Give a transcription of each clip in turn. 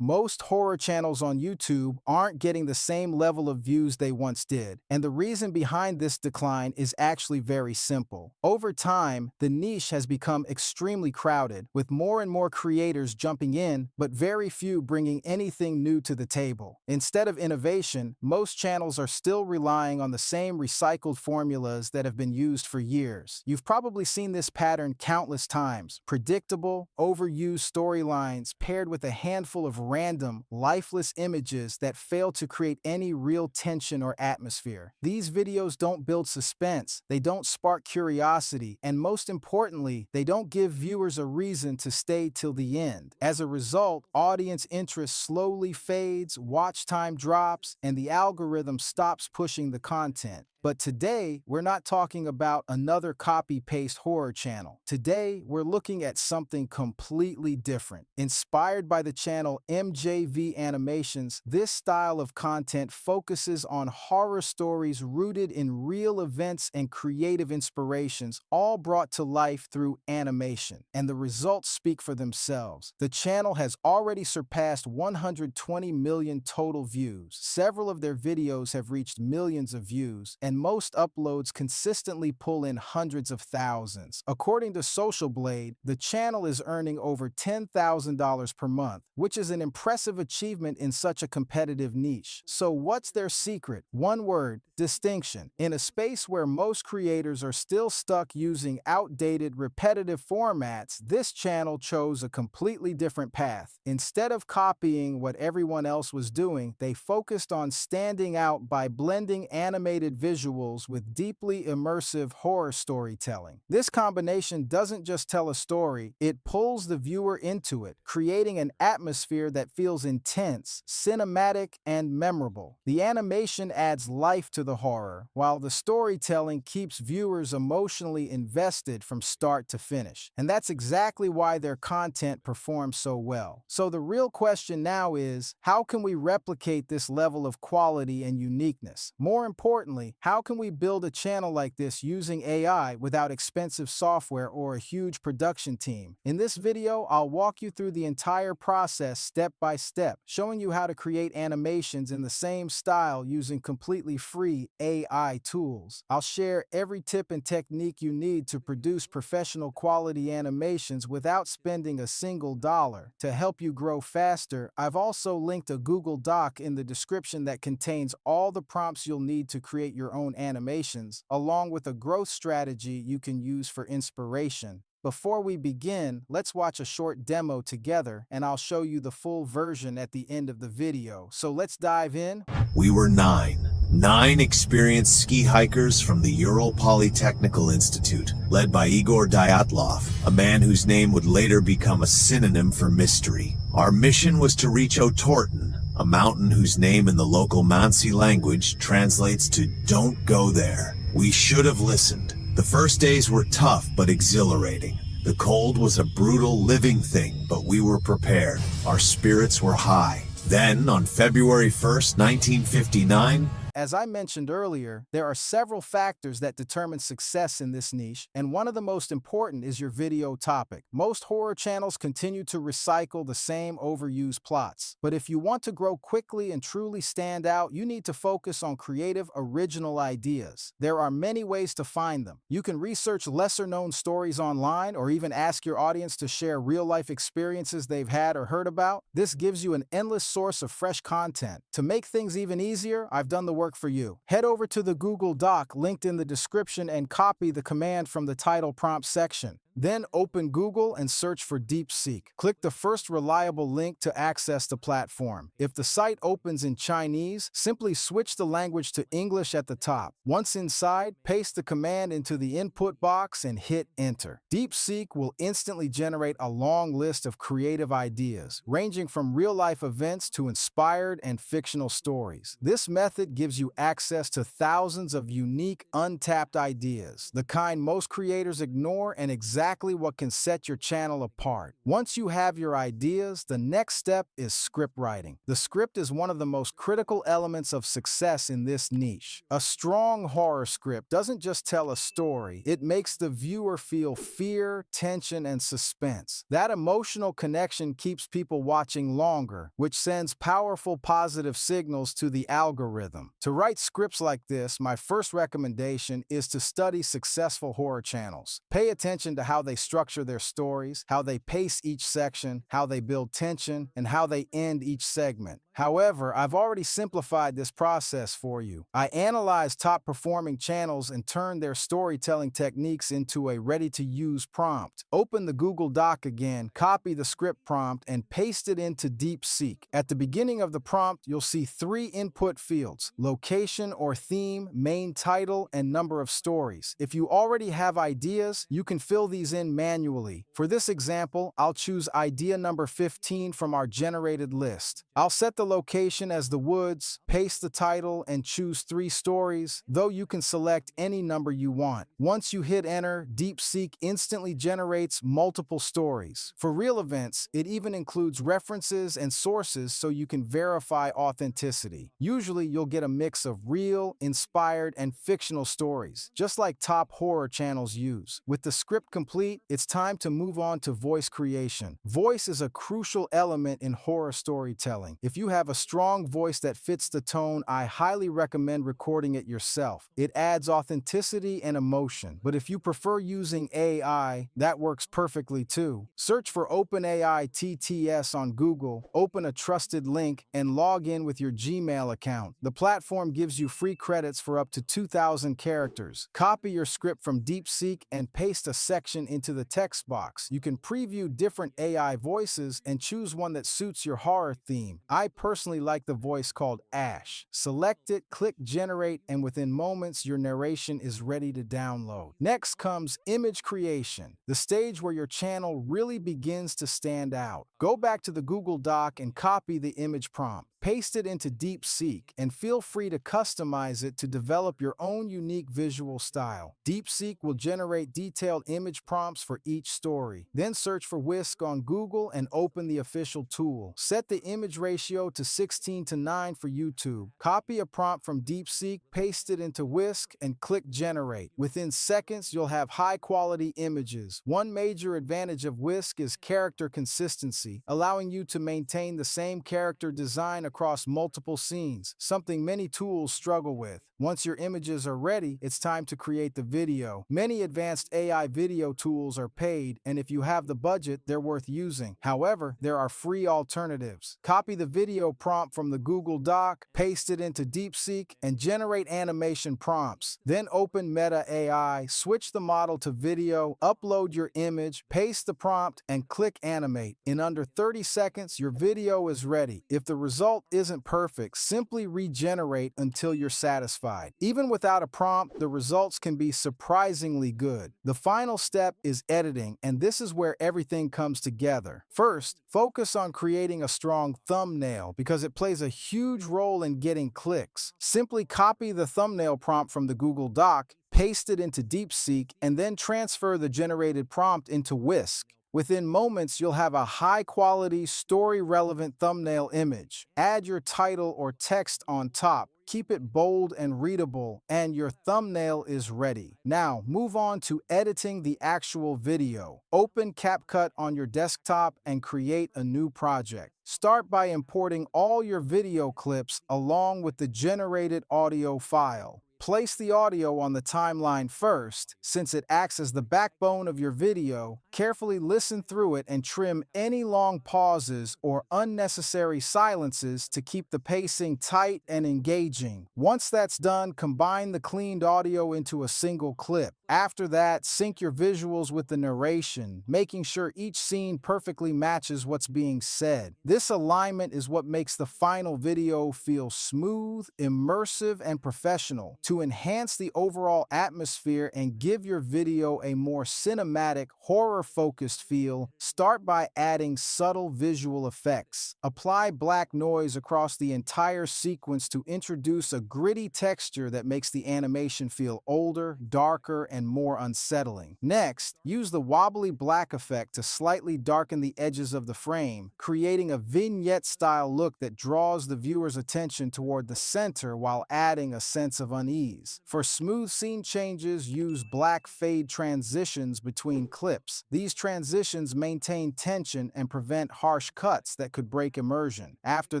Most horror channels on YouTube aren't getting the same level of views they once did, and the reason behind this decline is actually very simple. Over time, the niche has become extremely crowded, with more and more creators jumping in, but very few bringing anything new to the table. Instead of innovation, most channels are still relying on the same recycled formulas that have been used for years. You've probably seen this pattern countless times: predictable, overused storylines paired with a handful of random, lifeless images that fail to create any real tension or atmosphere. These videos don't build suspense, they don't spark curiosity, and most importantly, they don't give viewers a reason to stay till the end. As a result, audience interest slowly fades, watch time drops, and the algorithm stops pushing the content. But today, we're not talking about another copy-paste horror channel. Today, we're looking at something completely different. Inspired by the channel MJV Animations, this style of content focuses on horror stories rooted in real events and creative inspirations, all brought to life through animation. And the results speak for themselves. The channel has already surpassed 120 million total views. Several of their videos have reached millions of views, and most uploads consistently pull in hundreds of thousands. According to Social Blade, the channel is earning over $10,000 per month, which is an impressive achievement in such a competitive niche. So what's their secret? One word: distinction. In a space where most creators are still stuck using outdated, repetitive formats, this channel chose a completely different path. Instead of copying what everyone else was doing, they focused on standing out by blending animated visuals with deeply immersive horror storytelling. This combination doesn't just tell a story, it pulls the viewer into it, creating an atmosphere that feels intense, cinematic, and memorable. The animation adds life to the horror, while the storytelling keeps viewers emotionally invested from start to finish. And that's exactly why their content performs so well. So the real question now is, how can we replicate this level of quality and uniqueness? More importantly, how can we build a channel like this using AI without expensive software or a huge production team? In this video, I'll walk you through the entire process step by step, showing you how to create animations in the same style using completely free AI tools. I'll share every tip and technique you need to produce professional quality animations without spending a single dollar. To help you grow faster, I've also linked a Google Doc in the description that contains all the prompts you'll need to create your own animations, along with a growth strategy you can use for inspiration. Before we begin, let's watch a short demo together, and I'll show you the full version at the end of the video. So let's dive in. We were nine experienced ski hikers from the Ural Polytechnical Institute, led by Igor Dyatlov, a man whose name would later become a synonym for mystery. Our mission was to reach Otorten, a mountain whose name in the local Mansi language translates to "don't go there." We should have listened. The first days were tough but exhilarating. The cold was a brutal living thing, but we were prepared. Our spirits were high. Then, on February 1st, 1959, As I mentioned earlier, there are several factors that determine success in this niche, and one of the most important is your video topic. Most horror channels continue to recycle the same overused plots. But if you want to grow quickly and truly stand out, you need to focus on creative, original ideas. There are many ways to find them. You can research lesser-known stories online, or even ask your audience to share real-life experiences they've had or heard about. This gives you an endless source of fresh content. To make things even easier, I've done the work for you. Head over to the Google Doc linked in the description and copy the command from the title prompt section. Then open Google and search for DeepSeek. Click the first reliable link to access the platform. If the site opens in Chinese, simply switch the language to English at the top. Once inside, paste the command into the input box and hit enter. DeepSeek will instantly generate a long list of creative ideas, ranging from real-life events to inspired and fictional stories. This method gives gives you access to thousands of unique, untapped ideas, the kind most creators ignore and exactly what can set your channel apart. Once you have your ideas, the next step is script writing. The script is one of the most critical elements of success in this niche. A strong horror script doesn't just tell a story, it makes the viewer feel fear, tension, and suspense. That emotional connection keeps people watching longer, which sends powerful positive signals to the algorithm. To write scripts like this, my first recommendation is to study successful horror channels. Pay attention to how they structure their stories, how they pace each section, how they build tension, and how they end each segment. However, I've already simplified this process for you. I analyze top-performing channels and turn their storytelling techniques into a ready-to-use prompt. Open the Google Doc again, copy the script prompt, and paste it into DeepSeek. At the beginning of the prompt, you'll see 3 input fields: location or theme, main title, and number of stories. If you already have ideas, you can fill these in manually. For this example, I'll choose idea number 15 from our generated list. I'll set the location as the woods, paste the title, and choose 3 stories, though you can select any number you want. Once you hit enter, DeepSeek instantly generates multiple stories. For real events, it even includes references and sources so you can verify authenticity. Usually, you'll get a mix of real, inspired, and fictional stories, just like top horror channels use. With the script complete, it's time to move on to voice creation. Voice is a crucial element in horror storytelling. If you have a strong voice that fits the tone, I highly recommend recording it yourself. It adds authenticity and emotion. But if you prefer using AI, that works perfectly too. Search for OpenAI TTS on Google, open a trusted link, and log in with your Gmail account. The platform gives you free credits for up to 2,000 characters. Copy your script from DeepSeek and paste a section into the text box. You can preview different AI voices and choose one that suits your horror theme. I personally like the voice called Ash. Select it, click generate, and within moments your narration is ready to download. Next comes image creation, the stage where your channel really begins to stand out. Go back to the Google Doc and copy the image prompt. Paste it into DeepSeek and feel free to customize it to develop your own unique visual style. DeepSeek will generate detailed image prompts for each story. Then search for Whisk on Google and open the official tool. Set the image ratio to 16:9 for YouTube. Copy a prompt from DeepSeek, paste it into Whisk, and click generate. Within seconds, you'll have high-quality images. One major advantage of Whisk is character consistency, allowing you to maintain the same character design across multiple scenes, something many tools struggle with. Once your images are ready, it's time to create the video. Many advanced AI video tools are paid, and if you have the budget, they're worth using. However, there are free alternatives. Copy the video prompt from the Google Doc, paste it into DeepSeek, and generate animation prompts. Then open Meta AI, switch the model to video, upload your image, paste the prompt, and click animate. In under 30 seconds, your video is ready. If the result isn't perfect, simply regenerate until you're satisfied. Even without a prompt, the results can be surprisingly good. The final step is editing, and this is where everything comes together. First, focus on creating a strong thumbnail because it plays a huge role in getting clicks. Simply copy the thumbnail prompt from the Google Doc, paste it into DeepSeek, and then transfer the generated prompt into Whisk. Within moments, you'll have a high-quality, story-relevant thumbnail image. Add your title or text on top. Keep it bold and readable, and your thumbnail is ready. Now, move on to editing the actual video. Open CapCut on your desktop and create a new project. Start by importing all your video clips along with the generated audio file. Place the audio on the timeline first, since it acts as the backbone of your video. Carefully listen through it and trim any long pauses or unnecessary silences to keep the pacing tight and engaging. Once that's done, combine the cleaned audio into a single clip. After that, sync your visuals with the narration, making sure each scene perfectly matches what's being said. This alignment is what makes the final video feel smooth, immersive, and professional. To enhance the overall atmosphere and give your video a more cinematic, horror-focused feel, start by adding subtle visual effects. Apply black noise across the entire sequence to introduce a gritty texture that makes the animation feel older, darker, and more unsettling. Next, use the wobbly black effect to slightly darken the edges of the frame, creating a vignette-style look that draws the viewer's attention toward the center while adding a sense of unease. For smooth scene changes, use black fade transitions between clips. These transitions maintain tension and prevent harsh cuts that could break immersion. After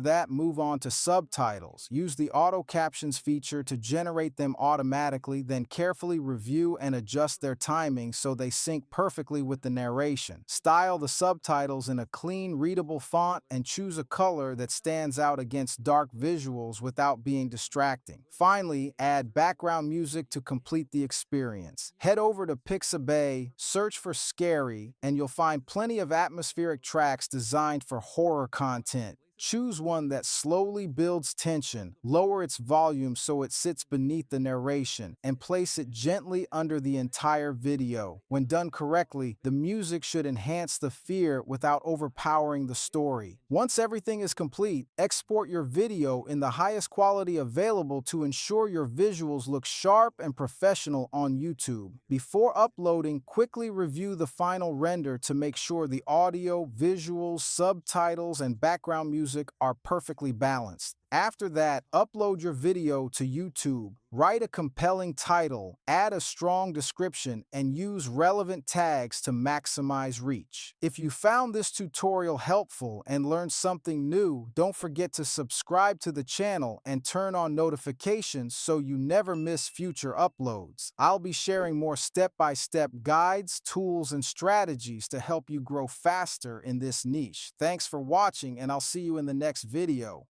that, move on to subtitles. Use the auto captions feature to generate them automatically, then carefully review and adjust their timing so they sync perfectly with the narration. Style the subtitles in a clean, readable font and choose a color that stands out against dark visuals without being distracting. Finally, add background music to complete the experience. Head over to Pixabay, search for Scary, and you'll find plenty of atmospheric tracks designed for horror content. Choose one that slowly builds tension, lower its volume so it sits beneath the narration, and place it gently under the entire video. When done correctly, the music should enhance the fear without overpowering the story. Once everything is complete, export your video in the highest quality available to ensure your visuals look sharp and professional on YouTube. Before uploading, quickly review the final render to make sure the audio, visuals, subtitles, and background music are perfectly balanced. After that, upload your video to YouTube. Write a compelling title, add a strong description, and use relevant tags to maximize reach. If you found this tutorial helpful and learned something new, don't forget to subscribe to the channel and turn on notifications so you never miss future uploads. I'll be sharing more step-by-step guides, tools, and strategies to help you grow faster in this niche. Thanks for watching, and I'll see you in the next video.